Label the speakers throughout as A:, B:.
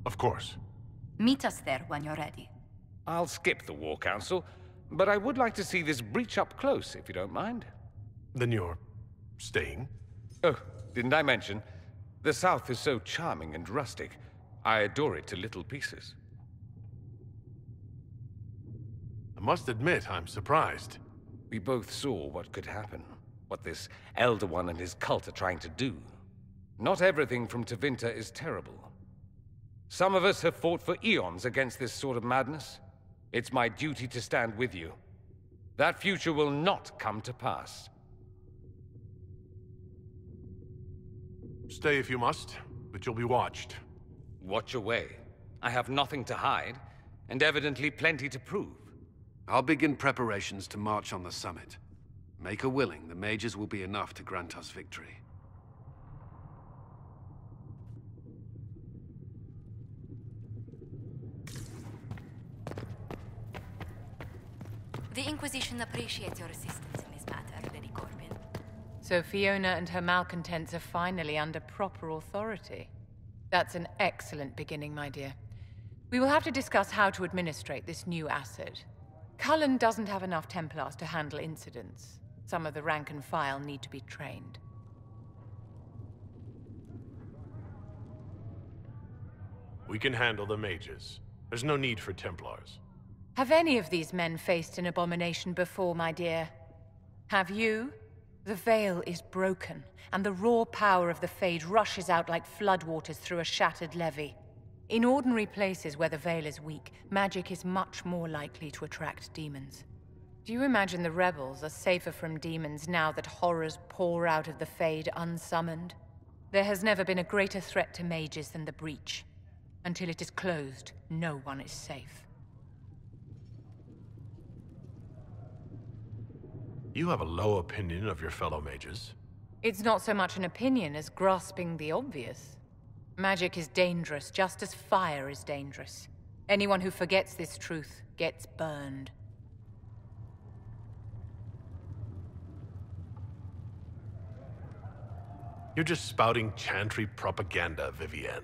A: Of course.
B: Meet us there when you're ready.
C: I'll skip the War Council, but I would like to see this breach up close, if you don't mind.
A: Then you're staying?
C: Oh, didn't I mention? The South is so charming and rustic. I adore it to little pieces.
A: I must admit, I'm surprised.
C: We both saw what could happen, what this Elder One and his cult are trying to do. Not everything from Tevinter is terrible. Some of us have fought for eons against this sort of madness. It's my duty to stand with you. That future will not come to pass.
A: Stay if you must, but you'll be watched.
C: Watch your way. I have nothing to hide, and evidently plenty to prove.
D: I'll begin preparations to march on the summit. Make her willing, the mages will be enough to grant us victory.
B: The Inquisition appreciates your assistance in this matter, Lady Corbin.
E: So Fiona and her malcontents are finally under proper authority. That's an excellent beginning, my dear. We will have to discuss how to administrate this new asset. Cullen doesn't have enough Templars to handle incidents. Some of the rank and file need to be trained.
A: We can handle the mages. There's no need for Templars.
E: Have any of these men faced an abomination before, my dear? Have you? The veil is broken, and the raw power of the Fade rushes out like floodwaters through a shattered levee. In ordinary places where the veil is weak, magic is much more likely to attract demons. Do you imagine the rebels are safer from demons now that horrors pour out of the Fade unsummoned? There has never been a greater threat to mages than the breach. Until it is closed, no one is safe.
A: You have a low opinion of your fellow mages.
E: It's not so much an opinion as grasping the obvious. Magic is dangerous, just as fire is dangerous. Anyone who forgets this truth gets burned.
A: You're just spouting chantry propaganda, Vivienne.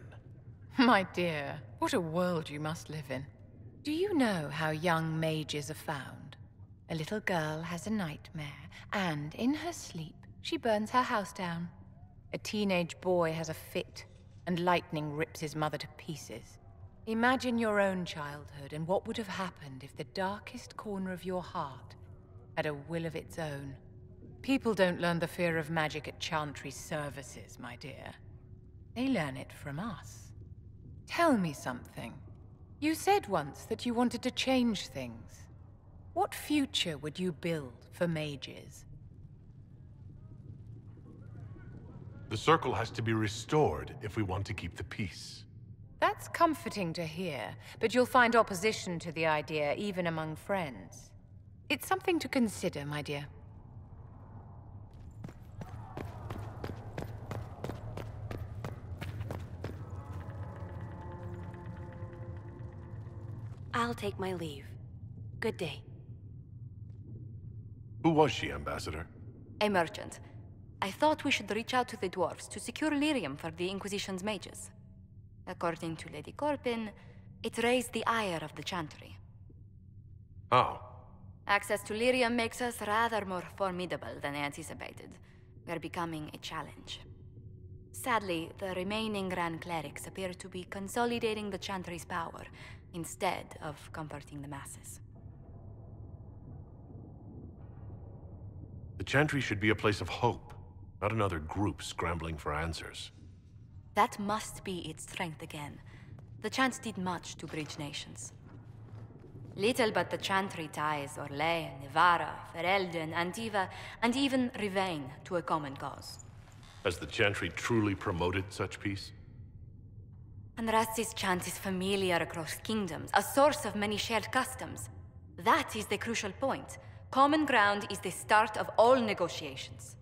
E: My dear, what a world you must live in. Do you know how young mages are found? A little girl has a nightmare, and in her sleep, she burns her house down. A teenage boy has a fit, and lightning rips his mother to pieces. Imagine your own childhood and what would have happened if the darkest corner of your heart had a will of its own. People don't learn the fear of magic at Chantry services, my dear. They learn it from us. Tell me something. You said once that you wanted to change things. What future would you build for mages?
A: The circle has to be restored if we want to keep the peace.
E: That's comforting to hear, but you'll find opposition to the idea even among friends. It's something to consider, my dear.
B: I'll take my leave. Good day.
A: Who was she, Ambassador?
B: A merchant. I thought we should reach out to the dwarves to secure lyrium for the Inquisition's mages. According to Lady Corbin, it raised the ire of the Chantry.
A: How?
B: Access to lyrium makes us rather more formidable than anticipated. We're becoming a challenge. Sadly, the remaining Grand Clerics appear to be consolidating the Chantry's power, instead of comforting the masses.
A: The Chantry should be a place of hope, not another group scrambling for answers.
B: That must be its strength again. The Chants did much to bridge nations. Little but the Chantry ties Orlais, Nevarra, Ferelden, Antiva, and even Rivain to a common cause.
A: Has the Chantry truly promoted such peace?
B: Andrasti's chant is familiar across kingdoms, a source of many shared customs. That is the crucial point. Common ground is the start of all negotiations.